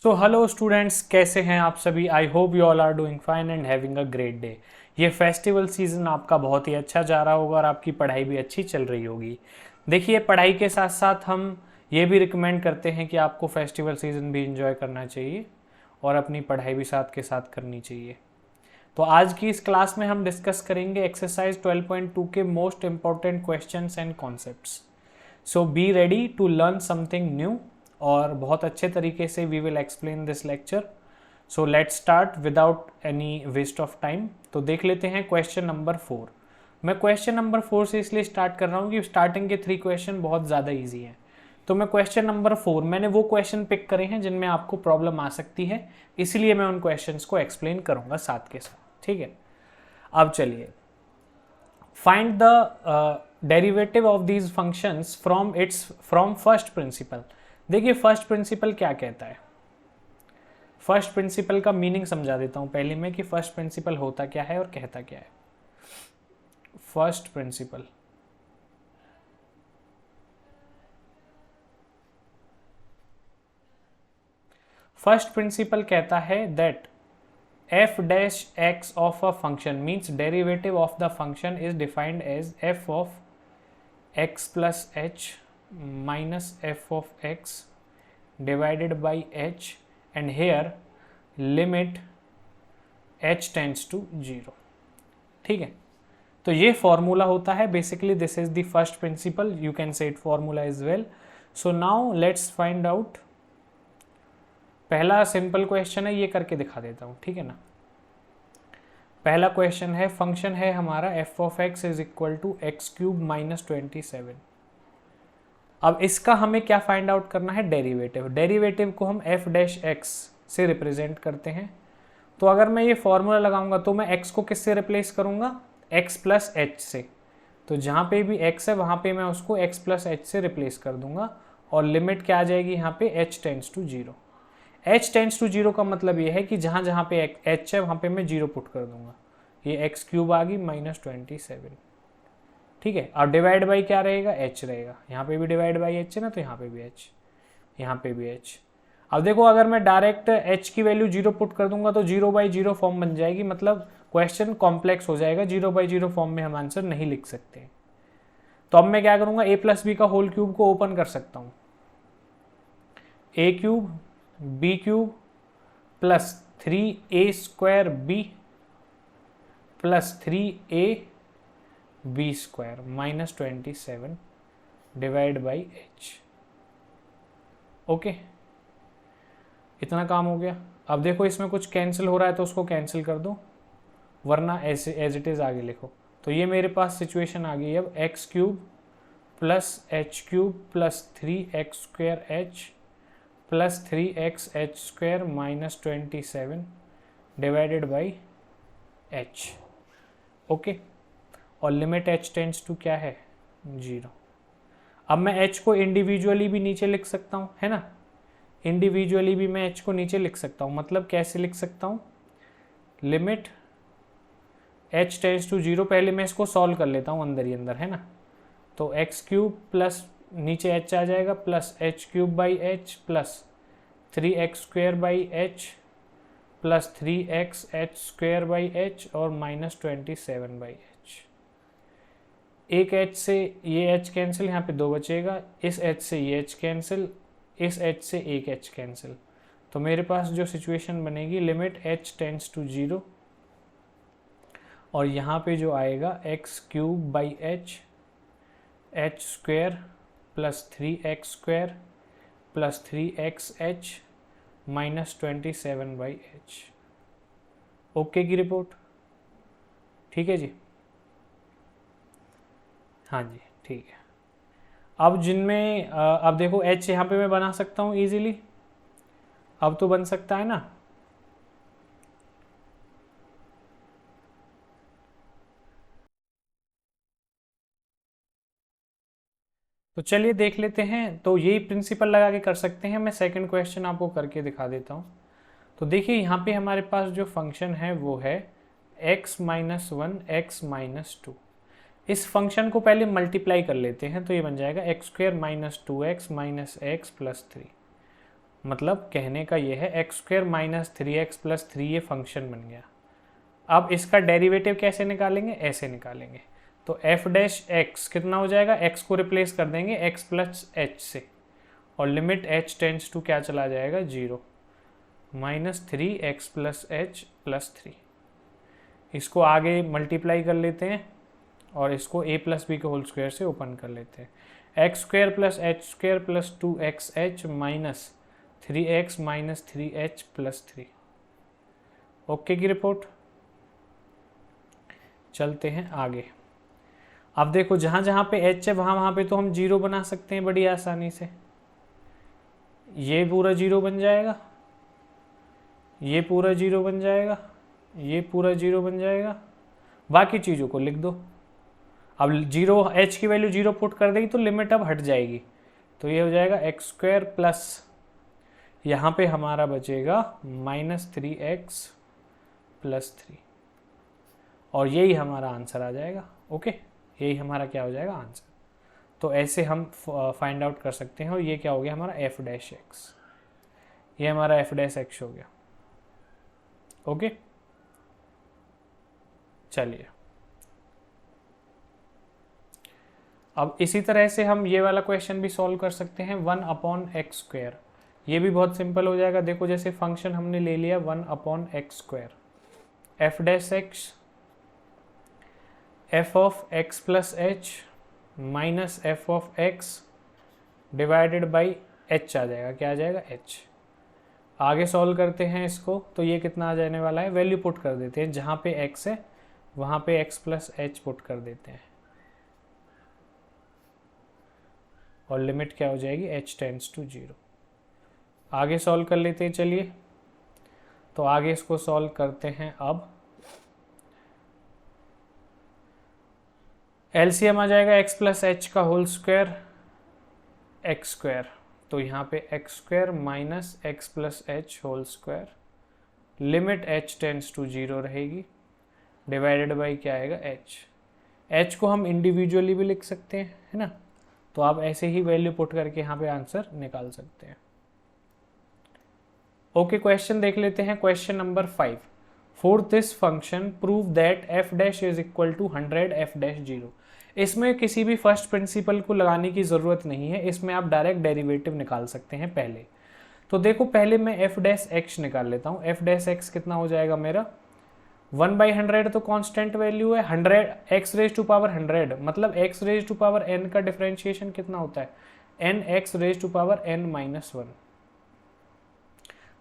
So hello students, कैसे हैं आप सभी। I hope you all are doing fine and having a great day. ये फेस्टिवल सीजन आपका बहुत ही अच्छा जा रहा होगा और आपकी पढ़ाई भी अच्छी चल रही होगी। देखिए, पढ़ाई के साथ साथ हम ये भी रिकमेंड करते हैं कि आपको फेस्टिवल सीजन भी इंजॉय करना चाहिए और अपनी पढ़ाई भी साथ के साथ करनी चाहिए। तो आज की इस क्लास में हम डिस्कस करेंगे एक्सरसाइज 12.2 के most important questions and concepts. So be ready to learn something new और बहुत अच्छे तरीके से we will explain this lecture. So let's start without any waste of time. तो देख लेते हैं क्वेश्चन नंबर 4। मैं क्वेश्चन नंबर 4 से इसलिए स्टार्ट कर रहा हूँ कि स्टार्टिंग के 3 क्वेश्चन बहुत ज़्यादा ईजी हैं। तो मैं क्वेश्चन नंबर 4, मैंने वो क्वेश्चन पिक करे हैं जिनमें आपको प्रॉब्लम आ सकती है, इसलिए मैं उन क्वेश्चंस को एक्सप्लेन करूंगा साथ के साथ। ठीक है, अब चलिए, find the derivative of these functions from first principle. देखिए, फर्स्ट प्रिंसिपल क्या कहता है। फर्स्ट प्रिंसिपल का मीनिंग समझा देता हूं पहले मैं कि फर्स्ट प्रिंसिपल होता क्या है और कहता क्या है। फर्स्ट प्रिंसिपल कहता है that f dash x of a function means derivative of the function is defined as f of x plus h minus f of x divided by h and here limit h tends to 0। ठीक है, तो ये formula होता है। Basically this is the first principle, you can say it formula is well. So now let's find out. पहला simple question है, ये करके दिखा देता हूं, ठीक है ना। पहला क्वेश्चन है, फंक्शन है हमारा f of x is equal to x cube minus 27। अब इसका हमें क्या फाइंड आउट करना है, डेरिवेटिव। डेरिवेटिव को हम f डैश x से रिप्रेजेंट करते हैं। तो अगर मैं ये फॉर्मूला लगाऊंगा तो मैं x को किससे रिप्लेस करूंगा, x प्लस एच से। तो जहां पे भी x है वहां पे मैं उसको x प्लस एच से रिप्लेस कर दूंगा और लिमिट क्या आ जाएगी यहाँ पे, h tends to 0। h tends to 0 का मतलब ये है कि जहां जहां पे h है वहां पे मैं 0 पुट कर दूंगा। ये एक्स क्यूब आ गई माइनस 27। ठीक है, और डिवाइड बाई क्या रहेगा, h रहेगा। यहाँ पे भी डिवाइड बाई h है ना, तो यहाँ पे भी h, यहाँ पे भी h। अब देखो, अगर मैं डायरेक्ट h की वैल्यू 0 पुट कर दूंगा तो 0/0 फॉर्म बन जाएगी, मतलब क्वेश्चन कॉम्प्लेक्स हो जाएगा। 0/0 फॉर्म में हम आंसर नहीं लिख सकते। तो अब मैं क्या करूंगा, a प्लस बी का होल क्यूब को ओपन कर सकता हूँ। a cube b cube plus 3a square b plus 3a b square minus 27 divide by h। Okay, इतना काम हो गया। अब देखो, इसमें कुछ कैंसिल हो रहा है तो उसको कैंसिल कर दो, वरना ऐसे एज इट इज़ आगे लिखो। तो ये मेरे पास सिचुएशन आ गई अब, x cube plus H cube plus 3x square h plus 3x h square minus 27 divided by h। Okay, और लिमिट h टेंड्स टू क्या है, 0। अब मैं h को इंडिविजुअली भी नीचे लिख सकता हूँ, है ना। इंडिविजुअली भी मैं h को नीचे लिख सकता हूँ। मतलब कैसे लिख सकता हूँ, लिमिट h टेंड्स टू 0। पहले मैं इसको सॉल्व कर लेता हूँ अंदर ही अंदर, है ना। तो एक्स क्यूब प्लस नीचे h आ जाएगा plus H cube by H plus 3x square by H plus 3x h square by H और माइनस 27 बाई एच। एक h से ये h कैंसिल, यहाँ पे 2 बचेगा। इस h से ये h कैंसिल, इस h से एक h कैंसिल। तो मेरे पास जो सिचुएशन बनेगी, लिमिट h टेंड्स टू 0 और यहाँ पे जो आएगा x cube by H square plus 3x square plus 3x h minus 27 by H. Okay की रिपोर्ट, ठीक है जी। हाँ जी, ठीक है। अब जिनमें अब देखो, h यहाँ पे मैं बना सकता हूँ इजीली, अब तो बन सकता है ना। तो चलिए देख लेते हैं। तो यही प्रिंसिपल लगा के कर सकते हैं। मैं सेकंड क्वेश्चन आपको करके दिखा देता हूँ। तो देखिए, यहाँ पे हमारे पास जो फंक्शन है वो है x माइनस 1 एक्स माइनस 2। इस फंक्शन को पहले मल्टीप्लाई कर लेते हैं, तो ये बन जाएगा x square minus 2x minus x plus 3। मतलब कहने का ये है x square minus 3x plus 3 ये फंक्शन बन गया। अब इसका डेरिवेटिव कैसे निकालेंगे, ऐसे निकालेंगे। तो एफ डैश एक्स कितना हो जाएगा, एक्स को रिप्लेस कर देंगे एक्स प्लस एच से, और लिमिट एच टेंड्स टू क्या चला जाएगा, 0, minus 3x plus H plus 3। इसको आगे मल्टीप्लाई कर लेते हैं और इसको a प्लस बी के होल स्क्वायर से ओपन कर लेते हैं। X square plus H square plus 2xh minus 3x minus 3h plus 3। Okay की रिपोर्ट। चलते हैं आगे। अब देखो जहाँ जहाँ पे h है वहाँ पे तो हम 0 बना सकते हैं बड़ी आसानी से। ये पूरा 0 बन जाएगा, ये पूरा 0 बन जाएगा, ये पूरा 0 बन जाएगा, बाकी चीज़ों को लिख दो। अब 0 h की वैल्यू 0 पुट कर देगी तो लिमिट अब हट जाएगी, तो ये हो जाएगा एक्स स्क्वायर प्लस यहाँ पे हमारा बचेगा माइनस 3x प्लस 3, और यही हमारा आंसर आ जाएगा। ओके, यही हमारा क्या हो जाएगा, आंसर। तो ऐसे हम फाइंड आउट कर सकते हैं। और ये क्या हो गया हमारा एफ डैश एक्स, ये हमारा एफ डैश एक्स हो गया। ओके, चलिए अब इसी तरह से हम ये वाला क्वेश्चन भी सॉल्व कर सकते हैं 1/x²। ये भी बहुत सिंपल हो जाएगा। देखो जैसे फंक्शन हमने ले लिया 1/x², f dash x f of x plus h minus f of x divided by h आ जाएगा, क्या आ जाएगा, एच। आगे सॉल्व करते हैं इसको, तो ये कितना आ जाने वाला है, वैल्यू पुट कर देते हैं, जहाँ पे x है वहाँ पे x प्लस एच पुट कर देते हैं, और लिमिट क्या हो जाएगी, h टेंड्स टू 0। आगे सॉल्व कर लेते हैं, चलिए। तो आगे इसको सॉल्व करते हैं। अब एलसीएम आ जाएगा x प्लस एच का होल स्क्वायर एक्स स्क्वायर, तो यहाँ पे x square minus x plus h whole square, limit h tends to 0 रहेगी, डिवाइडेड बाई क्या आएगा, h को हम इंडिविजुअली भी लिख सकते हैं, है ना। तो आप ऐसे ही वैल्यू पुट करके यहाँ पे आंसर निकाल सकते हैं। ओके, क्वेश्चन देख लेते हैं। Question number 5, for this function prove that f dash is equal to 100 f dash 0। इसमें किसी भी फर्स्ट प्रिंसिपल को लगाने की ज़रूरत नहीं है, इसमें आप डायरेक्ट डेरिवेटिव निकाल सकते हैं पहले। तो देखो पहले मैं f डैश x निकाल लेता हूँ। f डैश x कितना हो जाएगा मेरा, 1/100 तो कांस्टेंट वैल्यू है, 100 x रेज टू पावर 100, मतलब x raise to power n का डिफरेंशिएशन कितना होता है, n x raise to power n-1।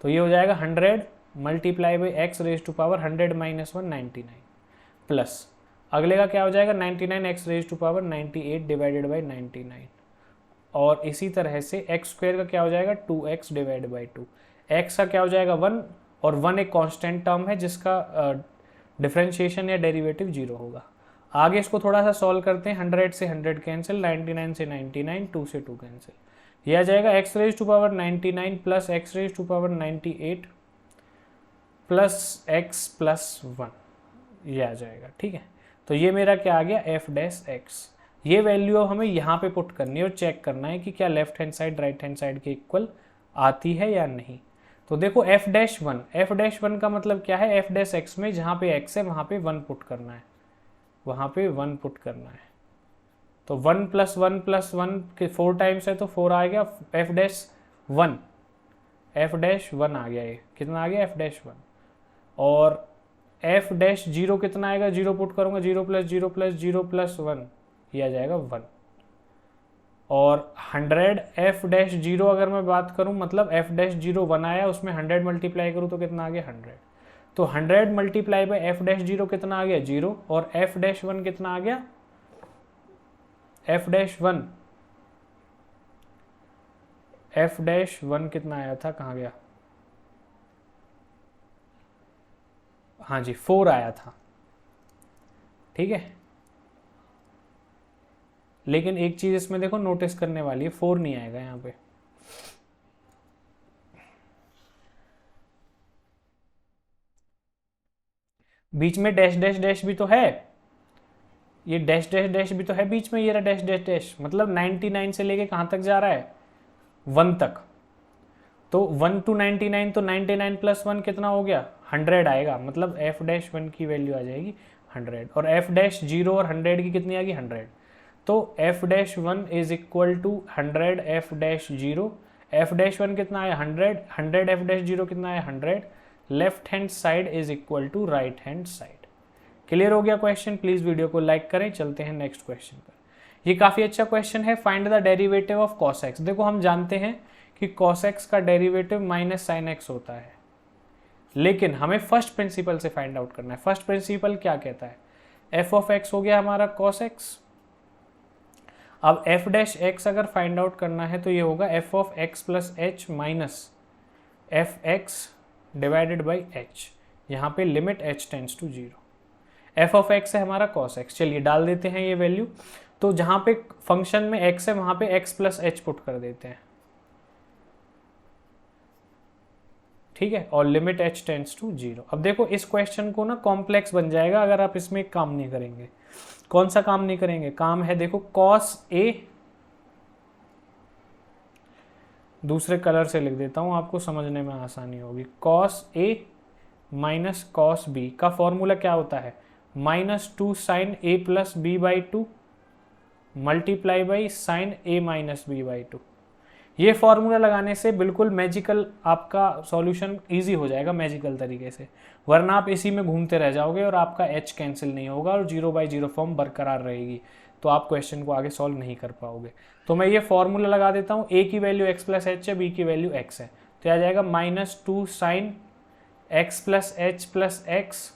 तो ये हो जाएगा 100 multiply by x raise to power 100 minus 1 99, plus अगले का क्या हो जाएगा 99 x raise to power 98 divided by 99, और इसी तरह से एक्स स्क्वायर का क्या हो जाएगा 2x डिवाइड बाई 2, x का क्या हो जाएगा 1, और 1 एक कांस्टेंट टर्म है जिसका डिफरेंशिएशन या डेरिवेटिव 0 होगा। आगे इसको थोड़ा सा सॉल्व करते हैं। 100 से 100 कैंसिल, 99 से 99, 2 से 2 कैंसिल, ये आ जाएगा x raise to power 99 plus x raise to power 98 plus x plus 1, ये आ जाएगा, ठीक है। तो ये मेरा क्या आ गया, f डैश x। ये वैल्यू हमें यहाँ पे पुट करनी है और चेक करना है कि क्या left hand side right hand side के इक्वल आती है या नहीं। तो देखो f डैश 1, f डैश 1 का मतलब क्या है, f डैश x में जहाँ पे x है वहाँ पे 1 पुट करना है, वहाँ पे 1 पुट करना है। तो 1 प्लस 1 प्लस 1 के 4 टाइम्स है तो 4 आ गया, f डैश 1, f डैश 1 आ गया, ये कितना आ गया f डैश 1। और f डैश 0 कितना आएगा, 0 पुट करूँगा, 0 प्लस 0 प्लस 0 प्लस 1, ये आ जाएगा 1। और 100 f डैश 0 अगर मैं बात करूं, मतलब f डैश 0 1 आया, उसमें 100 मल्टीप्लाई करूं तो कितना आ गया 100। तो 100 मल्टीप्लाई बाई f डैश 0 कितना आ गया 0, और f डैश 1 कितना आ गया, f डैश 1, f डैश 1 कितना आया था, कहाँ गया, हाँ जी 4 आया था, ठीक है। लेकिन एक चीज इसमें देखो नोटिस करने वाली है, 4 नहीं आएगा यहाँ पे, बीच में डैश डैश डैश भी तो है, ये डैश डैश डैश भी तो है बीच में, ये रहा डैश डैश डैश, मतलब 99 से लेके कहाँ तक जा रहा है, 1 तक। तो 1 to 99, तो 99 प्लस 1 कितना हो गया 100 आएगा, मतलब एफ डैश 1 की वैल्यू आ जाएगी 100, और एफ डैश 0 और 100 की कितनी आ गई 100। तो f dash 1 is equal to 100 f dash 0, f dash 1 कितना आया 100, 100 एफ डैश 0 कितना आया 100, left hand side is equal to right hand side. Clear हो गया क्वेश्चन? प्लीज वीडियो को लाइक करें। चलते हैं नेक्स्ट क्वेश्चन पर। ये काफी अच्छा क्वेश्चन है। Find the derivative of cos x। देखो हम जानते हैं कि cos x का डेरिवेटिव माइनस साइन x होता है, लेकिन हमें फर्स्ट प्रिंसिपल से फाइंड आउट करना है। फर्स्ट प्रिंसिपल क्या कहता है, f ऑफ x हो गया हमारा cos x। अब f डैश x अगर फाइंड आउट करना है तो ये होगा f of x plus h minus f x divided by h, यहाँ पे limit h tends to 0। f of x है हमारा cos x, चलिए डाल देते हैं ये वैल्यू। तो जहाँ पे फंक्शन में x है वहाँ पे x प्लस h पुट कर देते हैं, ठीक है, और लिमिट h टेंड्स टू 0। अब देखो इस क्वेश्चन को ना कॉम्प्लेक्स बन जाएगा अगर आप इसमें काम नहीं करेंगे। कौन सा काम नहीं करेंगे? काम है देखो cos a, दूसरे कलर से लिख देता हूं आपको समझने में आसानी होगी। cos a minus cos b का फॉर्मूला क्या होता है, -2 sine a plus b by 2 multiply by sine a minus b by 2। ये फॉर्मूला लगाने से बिल्कुल मैजिकल आपका सॉल्यूशन इजी हो जाएगा मैजिकल तरीके से, वरना आप इसी में घूमते रह जाओगे और आपका h कैंसिल नहीं होगा और 0/0 फॉर्म बरकरार रहेगी, तो आप क्वेश्चन को आगे सॉल्व नहीं कर पाओगे। तो मैं ये फॉर्मूला लगा देता हूँ, a की वैल्यू x प्लस h है, b की वैल्यू x है, तो आ जाएगा -2 sine x plus h plus x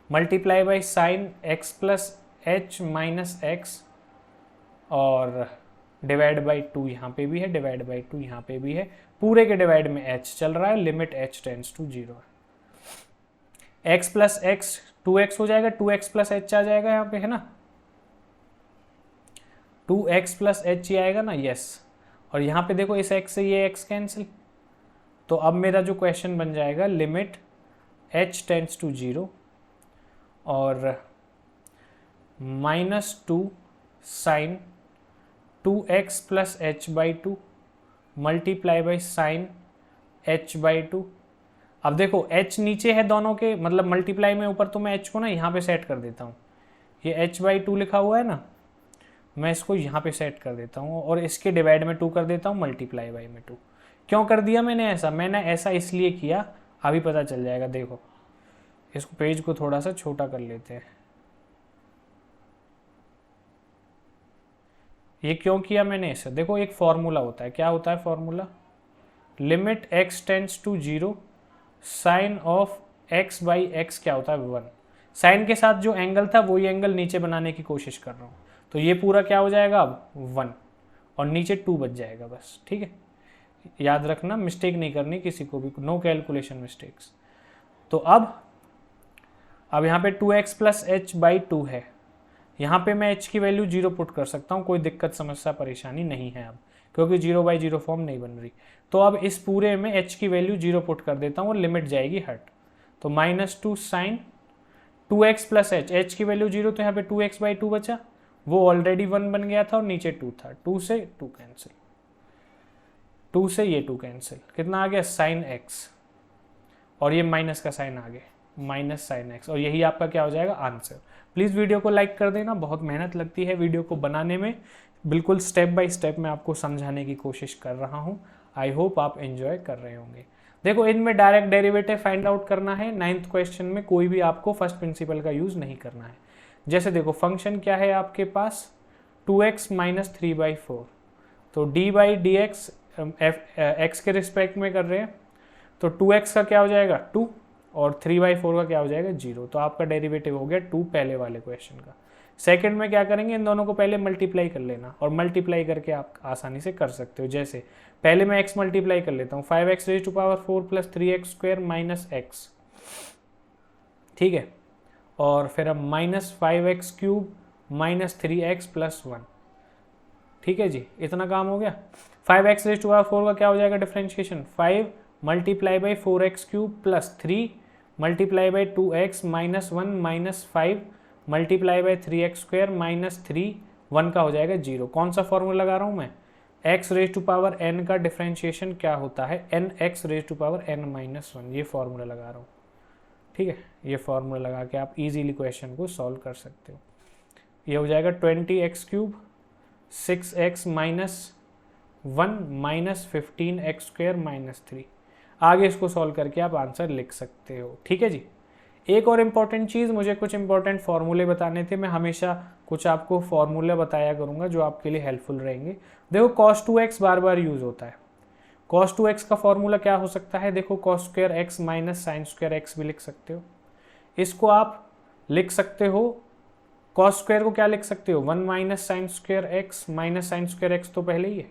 multiply by sine x plus h minus x और डिवाइड बाई 2 यहाँ पे भी है, डिवाइड बाई 2 यहाँ पे भी है, पूरे के डिवाइड में h चल रहा है, लिमिट h टेंड्स टू 0 है। x प्लस x 2x हो जाएगा, 2x प्लस h आ जाएगा यहाँ पे, है ना, 2x प्लस h ही आएगा ना, यस। और यहाँ पे देखो इस x से ये x कैंसिल, तो अब मेरा जो क्वेश्चन बन जाएगा लिमिट h टेंड्स टू 0 और -2 sine 2x plus h by 2 multiply by sine h by 2। अब देखो h नीचे है दोनों के, मतलब मल्टीप्लाई में ऊपर, तो मैं h को ना यहाँ पे सेट कर देता हूँ। ये h बाई 2 लिखा हुआ है ना, मैं इसको यहाँ पे सेट कर देता हूँ और इसके डिवाइड में 2 कर देता हूँ, मल्टीप्लाई बाई में 2। क्यों कर दिया मैंने ऐसा? मैंने ऐसा इसलिए किया, अभी पता चल जाएगा। देखो इसको पेज को थोड़ा सा छोटा कर लेते हैं। ये क्यों किया मैंने ऐसा? देखो एक फॉर्मूला होता है, क्या होता है formula, limit x tends to 0 sine of x by x क्या होता है 1। साइन के साथ जो एंगल था वही एंगल नीचे बनाने की कोशिश कर रहा हूँ, तो ये पूरा क्या हो जाएगा अब 1 और नीचे 2 बच जाएगा बस, ठीक है। याद रखना, मिस्टेक नहीं करनी किसी को भी, नो कैलकुलेशन मिस्टेक्स। तो अब यहाँ पे 2x प्लस h बाई 2 है, यहाँ पे मैं h की वैल्यू 0 पुट कर सकता हूँ, कोई दिक्कत समस्या परेशानी नहीं है अब, क्योंकि 0/0 फॉर्म नहीं बन रही। तो अब इस पूरे में h की वैल्यू 0 पुट कर देता हूँ और लिमिट जाएगी हट, तो -2 साइन 2x प्लस h की वैल्यू 0, तो यहाँ पे 2x बाई 2 बचा, वो ऑलरेडी 1 बन गया था और नीचे 2 था, 2 से 2 कैंसिल, 2 से ये 2 कैंसिल, कितना आ गया साइन x, और ये माइनस का साइन आ गया माइनस साइन x, और यही आपका क्या हो जाएगा आंसर। प्लीज़ वीडियो को लाइक कर देना, बहुत मेहनत लगती है वीडियो को बनाने में, बिल्कुल स्टेप बाय स्टेप मैं आपको समझाने की कोशिश कर रहा हूँ। आई होप आप एंजॉय कर रहे होंगे। देखो इनमें डायरेक्ट डेरिवेटिव फाइंड आउट करना है। 9th क्वेश्चन में कोई भी आपको फर्स्ट प्रिंसिपल का यूज़ नहीं करना है। जैसे देखो फंक्शन क्या है आपके पास 2x माइनस 3/4, तो D by D x x के रिस्पेक्ट में कर रहे हैं, तो 2x का क्या हो जाएगा 2 और 3/4 का क्या हो जाएगा 0, तो आपका डेरिवेटिव हो गया 2 पहले वाले क्वेश्चन का। सेकंड में क्या करेंगे, इन दोनों को पहले मल्टीप्लाई कर लेना, और मल्टीप्लाई करके आप आसानी से कर सकते हो। जैसे पहले मैं x मल्टीप्लाई कर लेता हूँ, 5x raise to power 4 plus 3x square minus x, ठीक है, और फिर अब -5x cube minus 3x plus 1, ठीक है जी, इतना काम हो गया। 5x रेज़ टू पावर 4 का क्या हो जाएगा differentiation, 5 multiply by 4x cube plus 3 multiply by 2x minus 1 minus 5 multiply by 3x square minus 3, 1 का हो जाएगा 0। कौन सा फॉर्मूला लगा रहा हूँ मैं, x raise to power n का डिफ्रेंशिएशन क्या होता है, n x raise to power n minus 1। ये फॉर्मूला लगा रहा हूँ, ठीक है। ये फॉर्मूला लगा के आप इजीली क्वेश्चन को सॉल्व कर सकते हो। ये हो जाएगा 20x cube 6x minus 1 minus 15x square minus 3। आगे इसको सॉल्व करके आप आंसर लिख सकते हो, ठीक है जी। एक और इम्पॉर्टेंट चीज़, मुझे कुछ इंपॉर्टेंट फार्मूले बताने थे। मैं हमेशा कुछ आपको फार्मूला बताया करूँगा जो आपके लिए हेल्पफुल रहेंगे। देखो cos 2x बार बार यूज़ होता है। cos 2x का फॉर्मूला क्या हो सकता है, देखो cos square x minus sine square x भी लिख सकते हो। इसको आप लिख सकते हो, cos स्क्वायर को क्या लिख सकते हो, 1 minus sine square x minus sine square x तो पहले ही है,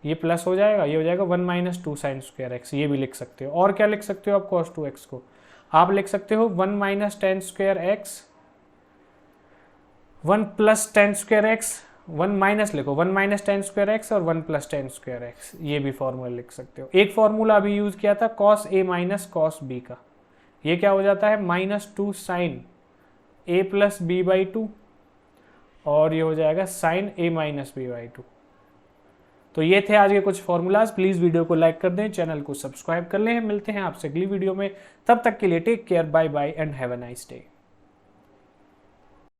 ये प्लस हो जाएगा, ये हो जाएगा 1 माइनस 2 साइन स्क्वायर एक्स, ये भी लिख सकते हो। और क्या लिख सकते हो आप cos 2x को, आप लिख सकते हो 1 minus ten square x 1 plus ten square x, 1 minus लिखो 1 माइनस टेन स्क्वायर एक्स और 1 प्लस टेन स्क्वायर एक्स, ये भी फॉर्मूला लिख सकते हो। एक फॉर्मूला अभी यूज किया था cos a minus cos b का, ये क्या हो जाता है -2 sine a plus b by 2, और ये हो जाएगा sine a minus b by 2। तो ये थे आज के कुछ फॉर्मूलाज। प्लीज़ वीडियो को लाइक कर दें, चैनल को सब्सक्राइब कर लें। मिलते हैं आपसे अगली वीडियो में, तब तक के लिए take care, bye bye and have a nice day.